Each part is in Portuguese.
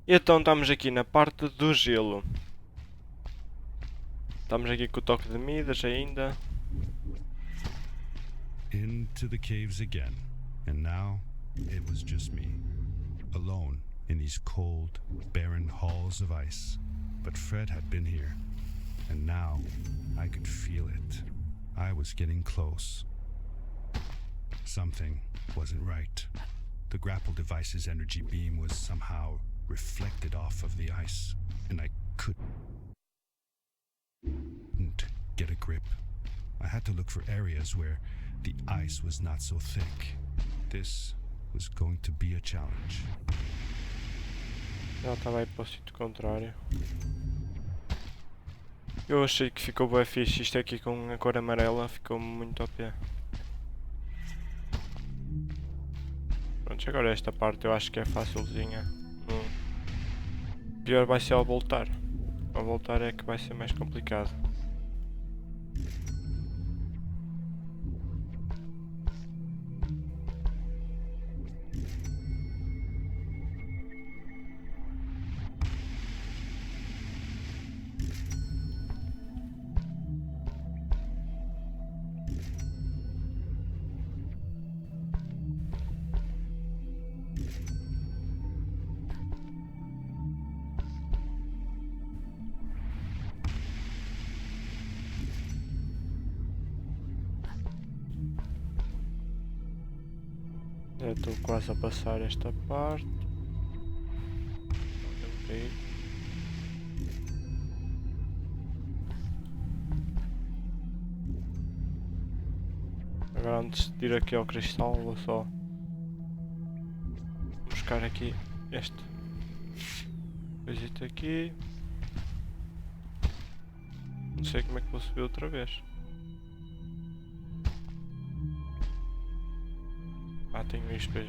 Então estamos aqui na parte do gelo. Estamos aqui com o toque de Midas ainda. Into the caves again, and now it was just me, alone in these cold, barren halls of ice. But Fred had been here, and now I could feel it. I was getting close. Something wasn't right. The grapple device's energy beam was somehow reflected off of the ice, and I couldn't get a grip. I had to look for areas where the ice was not so thick. This was going to be a challenge. Ela estava aí para o sítio contrário. Eu achei que ficou bem fixe isto aqui com a cor amarela, ficou muito OP. Pronto, agora esta parte eu acho que é facilzinha. Pior vai ser ao voltar. Ao voltar é que vai ser mais complicado. Já estou quase a passar esta parte. Okay. Agora antes de ir aqui ao cristal vou só buscar aqui este coisito aqui. Não sei como é que vou subir outra vez. Ah, tenho isto aí.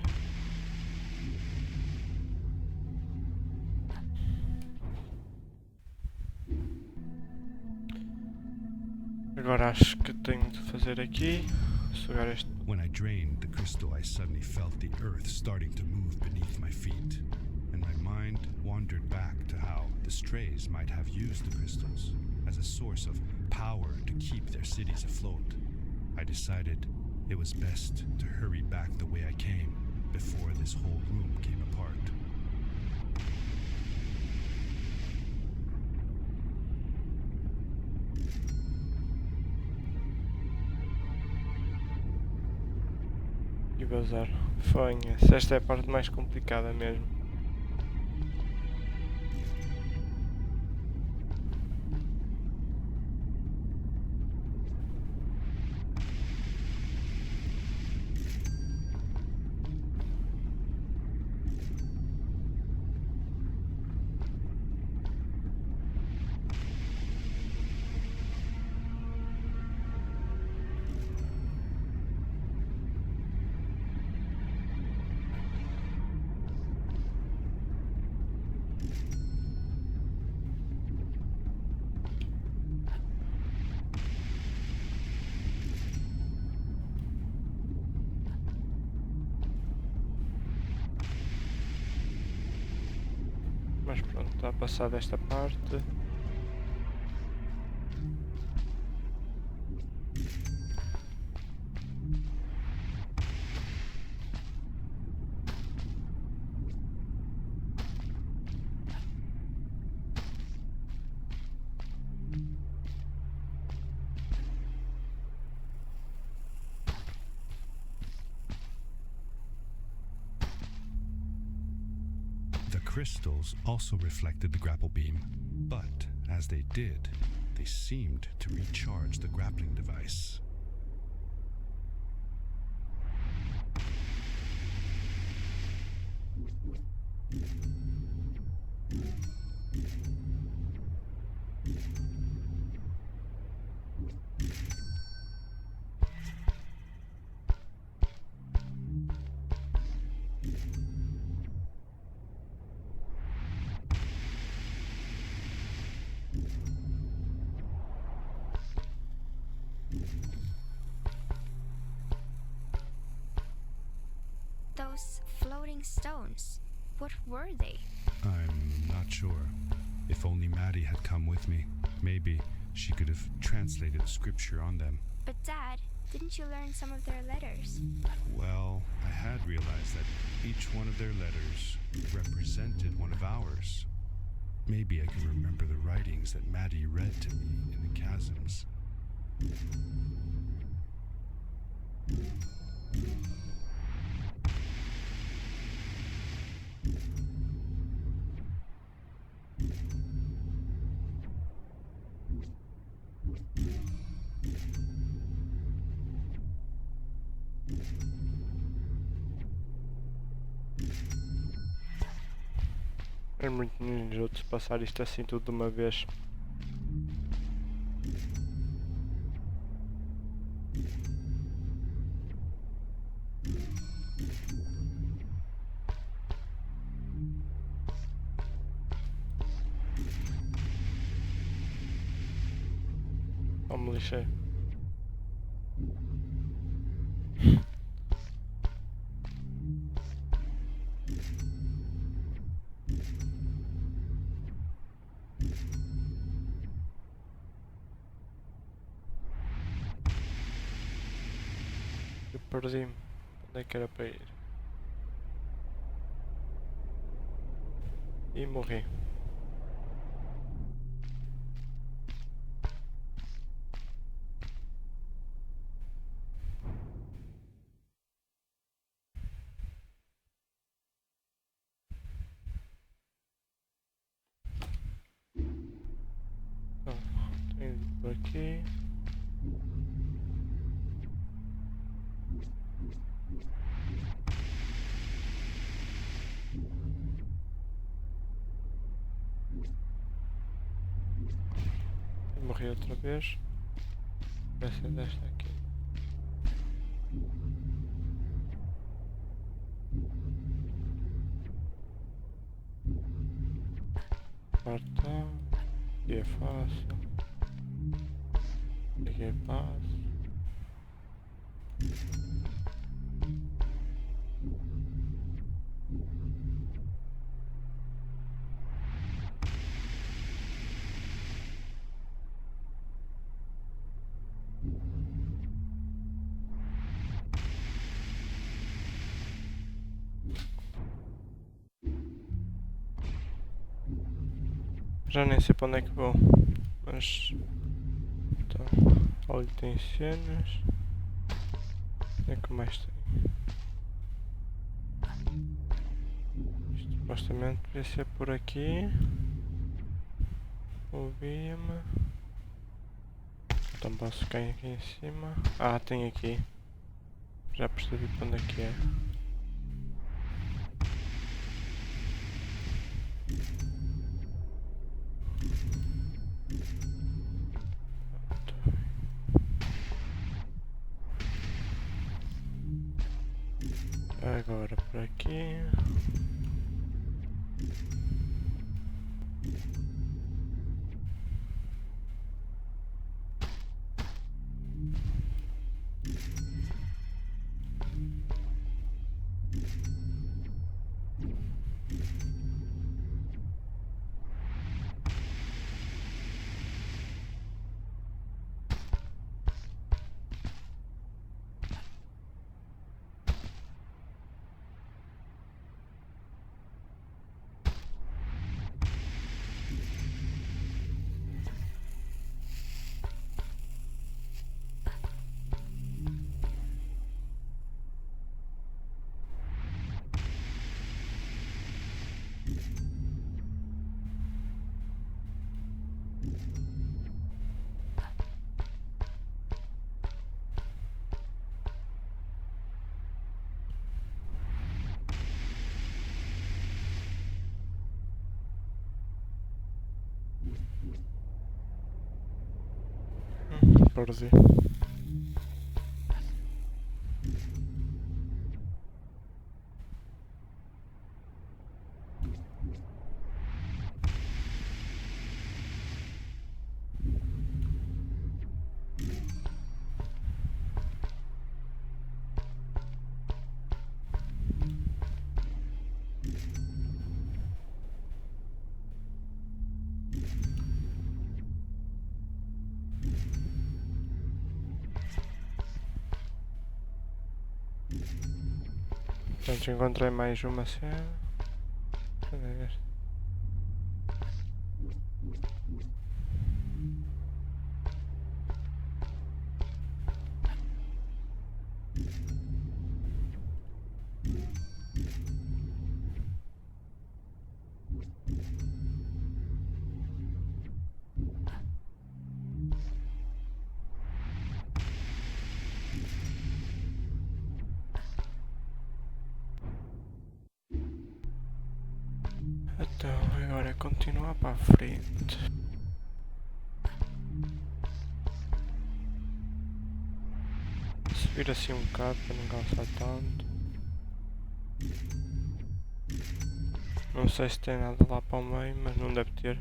Agora acho que tenho de fazer aqui. Sugar este. When I drained the crystal, I suddenly felt the earth starting to move beneath my feet, and my mind wandered back to how the strays might have used the crystals as a source of power to keep their cities afloat. I decided it was best to hurry back the way I came before this whole room came apart. E bazar. Fanha-se. Esta é a parte mais complicada mesmo. Mas pronto, está passada esta parte. The crystals also reflected the grapple beam, but as they did, they seemed to recharge the grappling device. those floating stones? What were they? I'm not sure. If only Maddie had come with me, maybe she could have translated the scripture on them. But Dad, didn't you learn some of their letters? Well, I had realized that each one of their letters represented one of ours. Maybe I can remember the writings that Maddie read to me in the chasms. É muito injusto passar isto assim tudo de uma vez. Só me lixei. Eu perdi-me. Onde é que era para ir? E morri. Então, tenho de ir por aqui. Morri outra vez. Vai ser desta aqui. Cartão. Aqui é fácil. Aqui é fácil. Já nem sei para onde é que vou, mas então, olha, tem cenas. O que é que mais tem? Isto supostamente devia ser por aqui. Ouvia-me. Então posso cair aqui em cima. Ah, tem aqui. Já percebi para onde é que é. Agora por aqui. Perdi. Portanto, encontrei mais uma cena. Cadê este? Então, agora é continuar para a frente. Subir assim um bocado para não cansar tanto. Não sei se tem nada lá para o meio, mas não deve ter.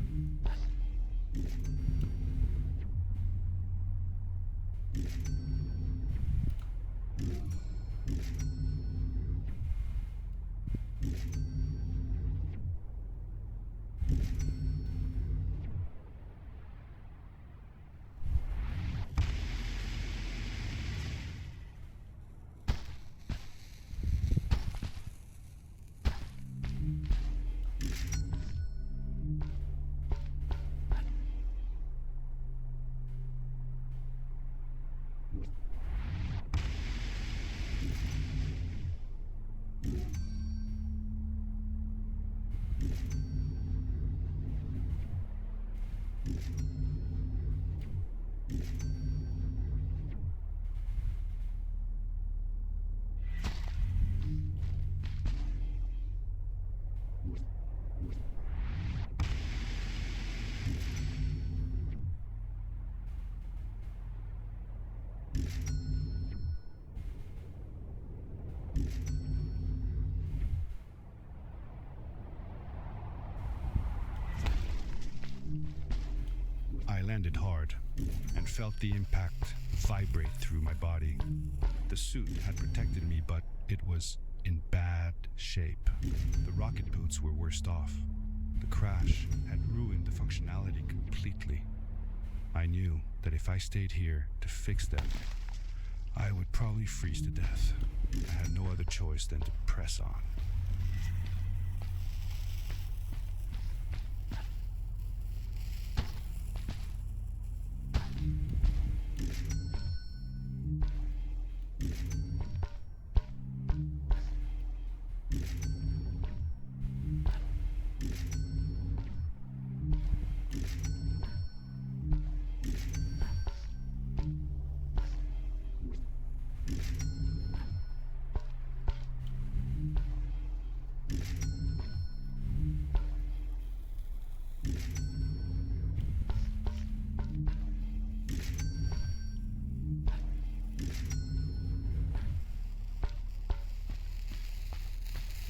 I landed hard and felt the impact vibrate through my body. The suit had protected me, but it was in bad shape. The rocket boots were worst off. The crash had ruined the functionality completely. I knew that if I stayed here to fix them, I would probably freeze to death. I had no other choice than to press on.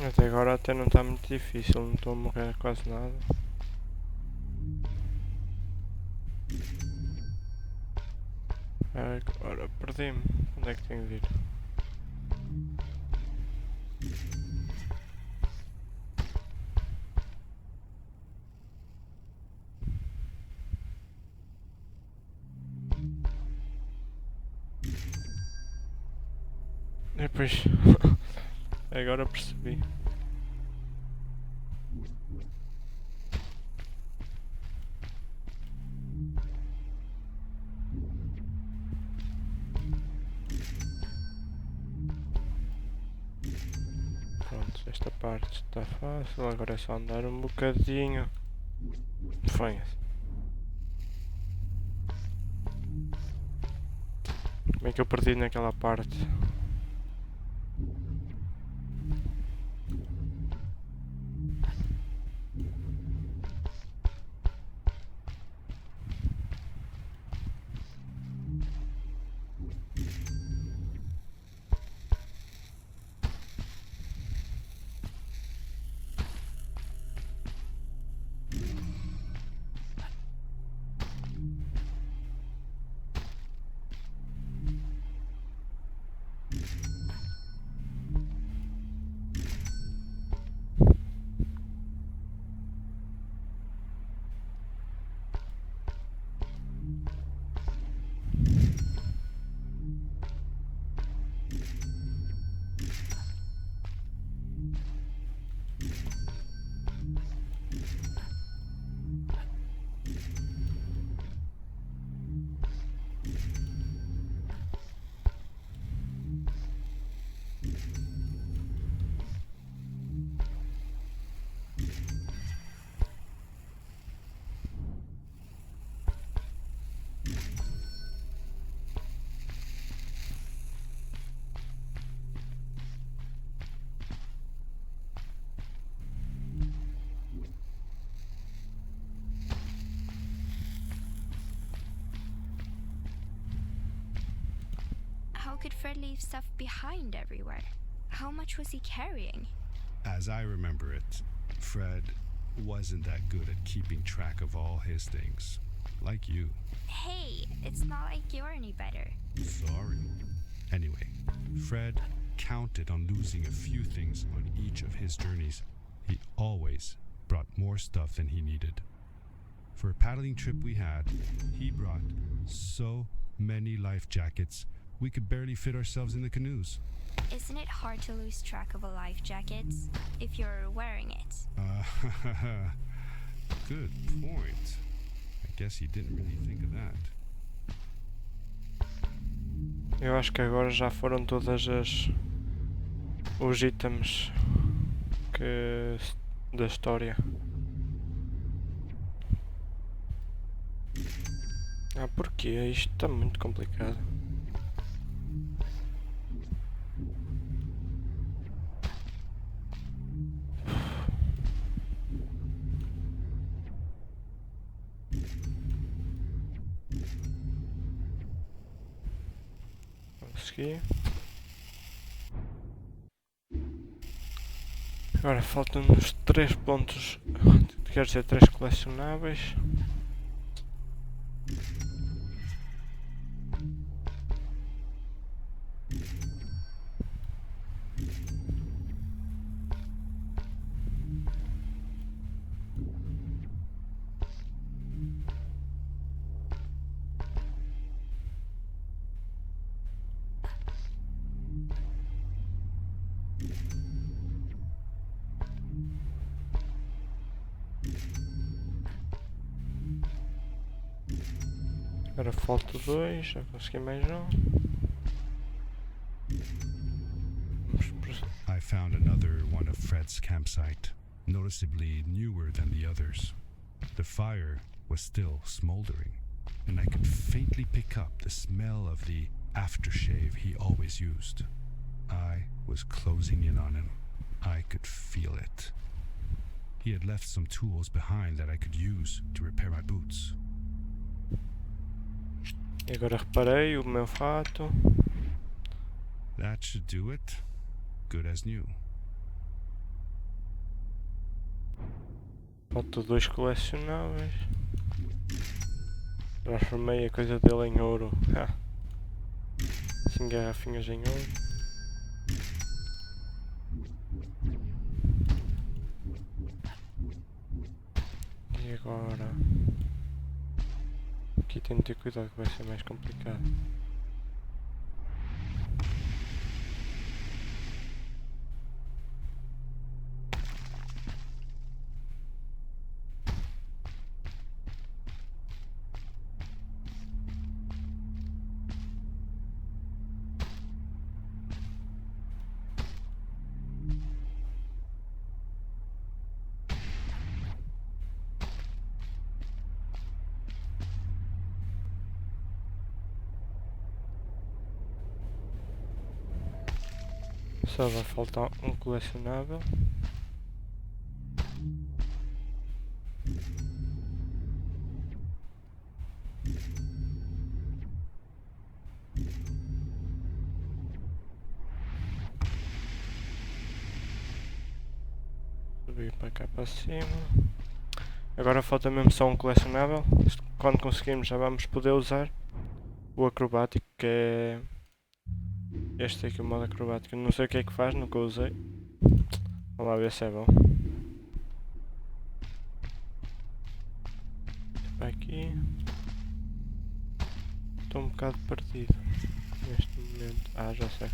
Até agora até não está muito difícil, não estou a morrer quase nada. Agora perdi-me. Onde é que tenho de ir? Depois agora percebi. Pronto, esta parte está fácil, agora é só andar um bocadinho. Fanha-se. Como é que eu perdi naquela parte? But Fred leaves stuff behind everywhere. How much was he carrying? As I remember it, Fred wasn't that good at keeping track of all his things. Like you. Hey, it's not like you're any better. Sorry. Anyway, Fred counted on losing a few things on each of his journeys. He always brought more stuff than he needed. For a paddling trip we had, he brought so many life jackets, we could barely fit ourselves in the canoes. Isn't it hard to lose track of a life jacket if you're wearing it? Good point. I guess he didn't really think of that. Eu acho que agora já foram todas os itens da história. Porquê? Isto está muito complicado. Consegui. Agora faltam-nos 3 pontos, quer dizer 3 colecionáveis. Agora falta 2, já consegui mais um. I found another one of Fred's campsite, noticeably newer than the others. The fire was still smoldering, and I could faintly pick up the smell of the aftershave he always used. I was closing in on him. I could feel it. He had left some tools behind that I could use to repair my boots. E agora reparei o meu fato. That should do it. Good as new. Faltam 2 colecionáveis. Transformei a coisa dele em ouro. 5 garrafinhas em ouro. E agora? Aqui tenho de ter cuidado que vai ser mais complicado. Só vai faltar um colecionável. Subir para cá para cima. Agora falta mesmo só um colecionável. Quando conseguirmos já vamos poder usar o acrobatico, que é este aqui, o modo acrobático. Não sei o que é que faz, nunca usei. Vamos lá ver se é bom. Para aqui. Estou um bocado perdido neste momento. Já sei.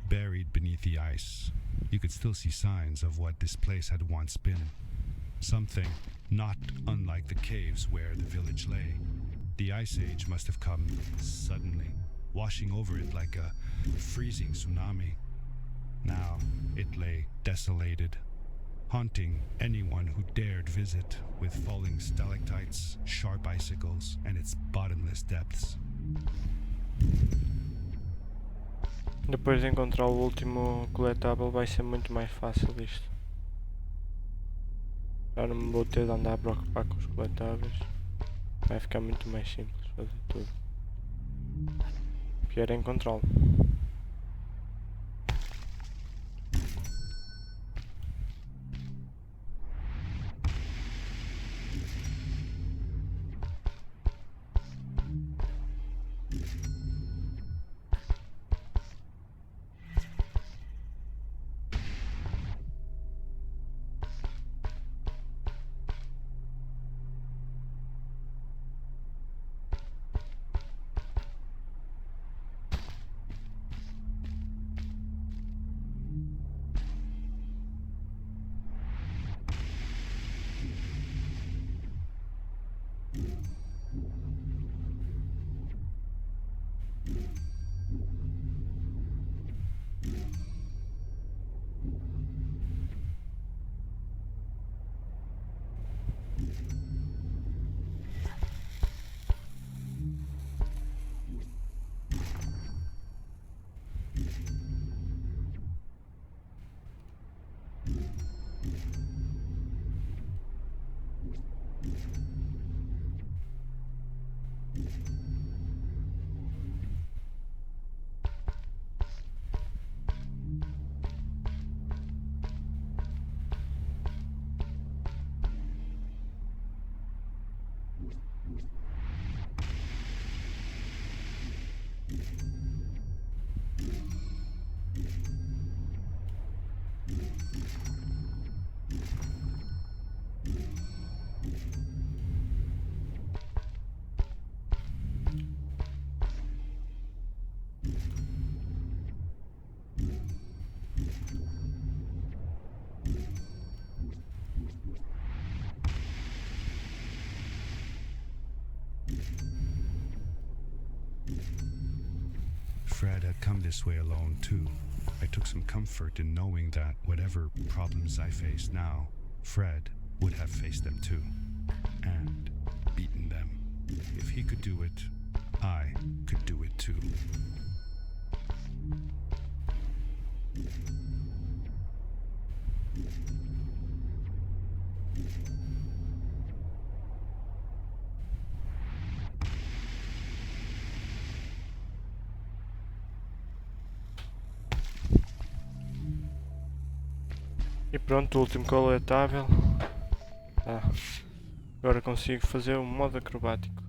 Buried beneath the ice, you could still see signs of what this place had once been. Something not unlike the caves where the village lay. The ice age must have come suddenly, washing over it like a freezing tsunami. Now it lay desolated, haunting anyone who dared visit, with falling stalactites, sharp icicles, and its bottomless depths. Depois de encontrar o último coletável vai ser muito mais fácil isto. Já não me vou ter de andar a preocupar com os coletáveis. Vai ficar muito mais simples fazer tudo. O pior é encontrá-lo. Fred had come this way alone too. I took some comfort in knowing that whatever problems I face now, Fred would have faced them too, and beaten them. If he could do it, I could do it too. E pronto, o último coletável. Agora consigo fazer o modo acrobático.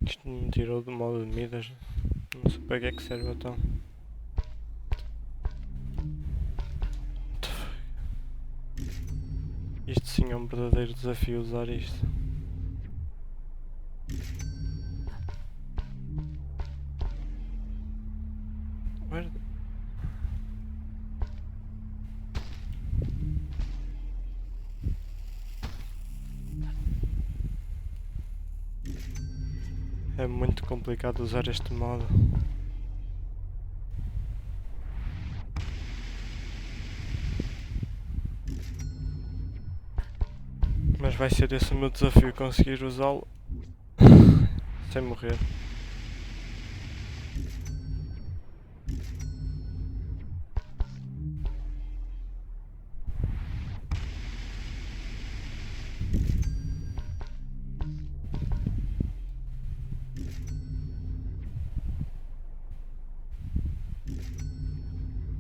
Isto me tirou do modo de Midas. Não sei para que é que serve então. Isto sim é um verdadeiro desafio usar isto. É muito complicado usar este modo. Mas vai ser esse o meu desafio, conseguir usá-lo sem morrer.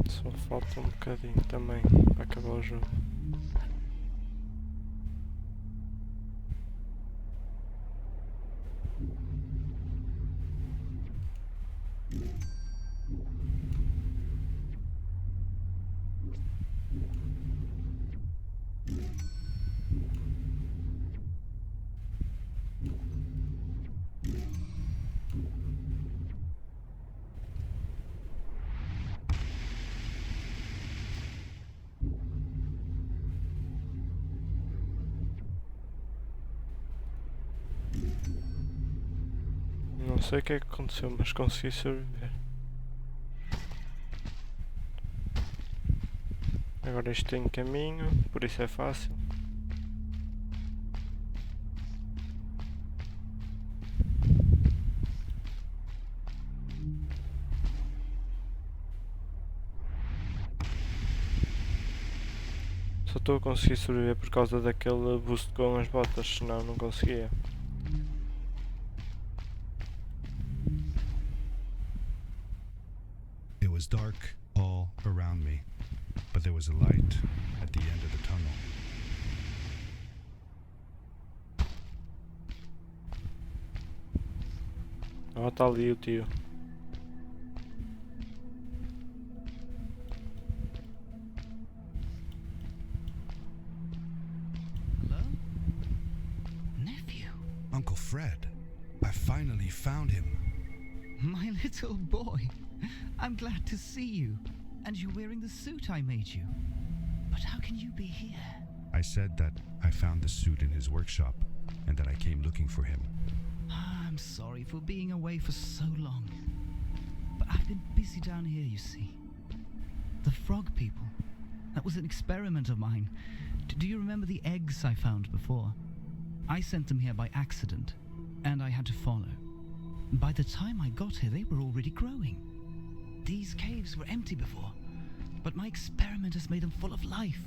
Só falta um bocadinho também para acabar o jogo. Não sei o que é que aconteceu, mas consegui sobreviver. Agora isto tem caminho, por isso é fácil. Só estou a conseguir sobreviver por causa daquele boost com as botas, senão não conseguia. It was dark all around me, but there was a light at the end of the tunnel. Ah, está ali o tio. Hello? Nephew? Uncle Fred, I finally found him. My little boy. I'm glad to see you. And you're wearing the suit I made you. But how can you be here? I said that I found the suit in his workshop and that I came looking for him. I'm sorry for being away for so long. But I've been busy down here, you see. The frog people. That was an experiment of mine. Do you remember the eggs I found before? I sent them here by accident, and I had to follow. By the time I got here, they were already growing. These caves were empty before, but my experiment has made them full of life.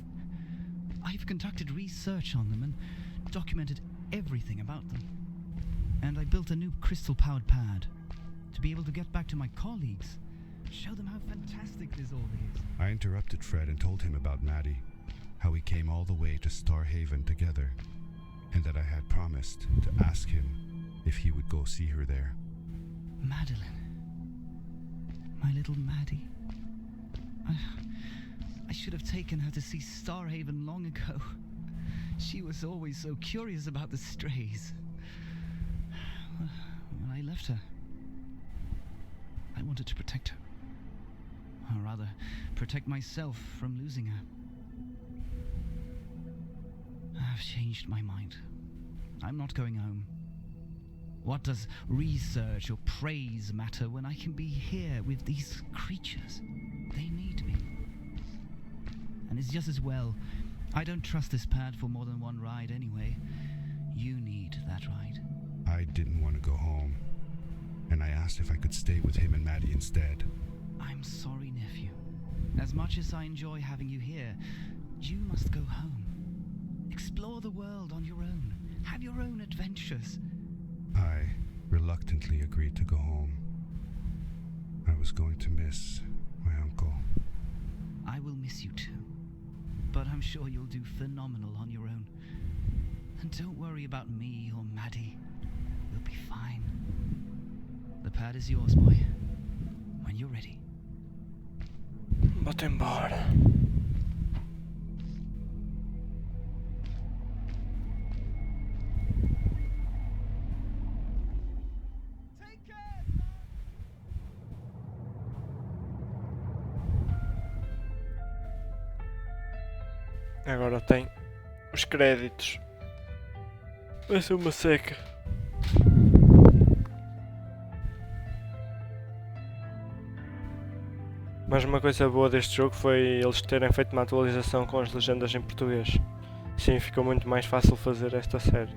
I've conducted research on them and documented everything about them. And I built a new crystal-powered pad to be able to get back to my colleagues, show them how fantastic this all is. I interrupted Fred and told him about Maddie, how we came all the way to Starhaven together, and that I had promised to ask him if he would go see her there. Madeline. My little Maddie. I should have taken her to see Starhaven long ago. She was always so curious about the strays. When I left her, I wanted to protect her. Or rather, protect myself from losing her. I've changed my mind. I'm not going home. What does research or praise matter when I can be here with these creatures? They need me. And it's just as well. I don't trust this pad for more than one ride anyway. You need that ride. I didn't want to go home, and I asked if I could stay with him and Maddie instead. I'm sorry, nephew. As much as I enjoy having you here, you must go home. Explore the world on your own. Have your own adventures. I reluctantly agreed to go home. I was going to miss my uncle. I will miss you too. But I'm sure you'll do phenomenal on your own. And don't worry about me or Maddie. We'll be fine. The pad is yours, boy. When you're ready. Bota embora. Agora tem os créditos. Vai ser uma seca. Mas uma coisa boa deste jogo foi eles terem feito uma atualização com as legendas em português. Sim, ficou muito mais fácil fazer esta série.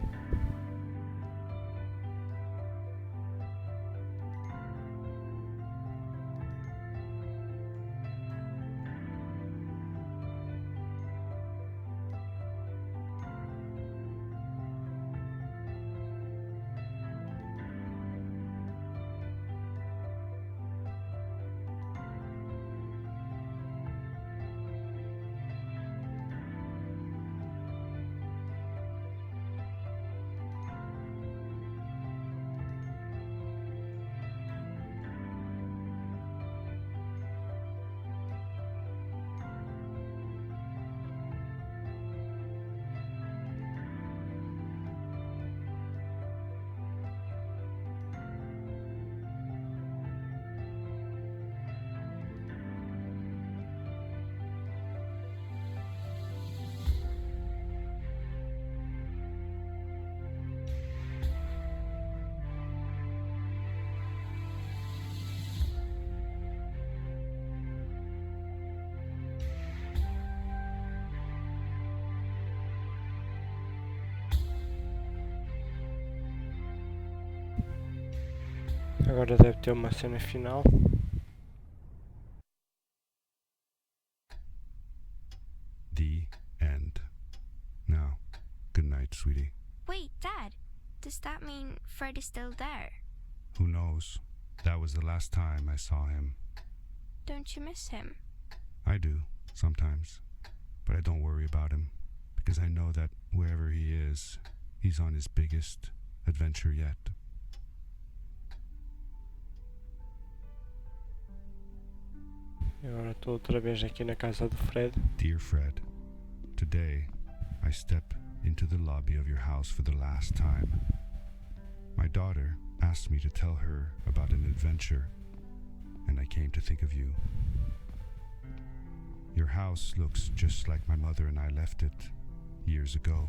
Agora deve ter uma cena final. The end. Now, good night, sweetie. Wait, Dad. Does that mean Fred is still there? Who knows? That was the last time I saw him. Don't you miss him? I do, sometimes. But I don't worry about him, because I know that wherever he is, he's on his biggest adventure yet. E agora estou outra vez aqui na casa do Fred. Dear Fred, today I step into the lobby of your house for the last time. My daughter asked me to tell her about an adventure, and I came to think of you. Your house looks just like my mother and I left it years ago.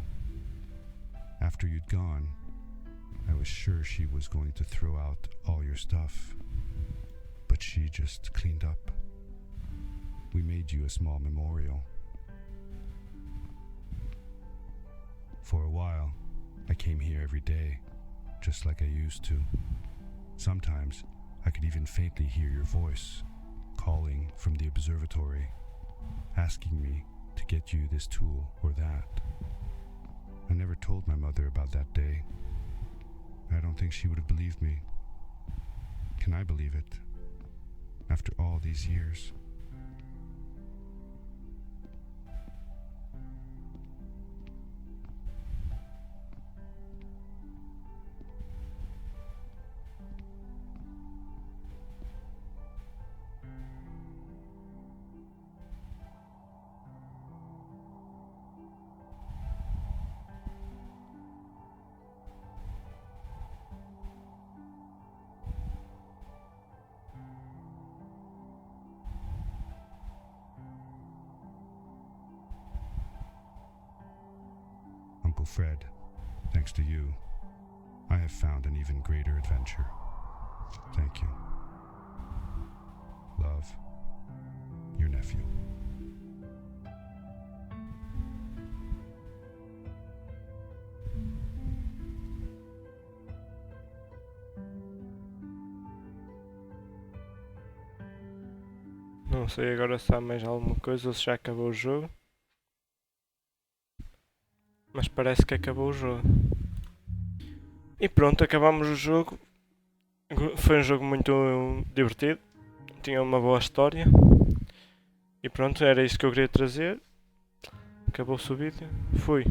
After you'd gone, I was sure she was going to throw out all your stuff, but she just cleaned up. We made you a small memorial. For a while, I came here every day, just like I used to. Sometimes, I could even faintly hear your voice, calling from the observatory, asking me to get you this tool or that. I never told my mother about that day. I don't think she would have believed me. Can I believe it? After all these years. Uncle Fred, thanks to you, I have found an even greater adventure. Thank you. Love, your nephew. Não sei agora se há mais alguma coisa ou se já acabou o jogo. Mas parece que acabou o jogo. E pronto, acabamos o jogo. Foi um jogo muito divertido. Tinha uma boa história. E pronto, era isso que eu queria trazer. Acabou-se o vídeo. Fui.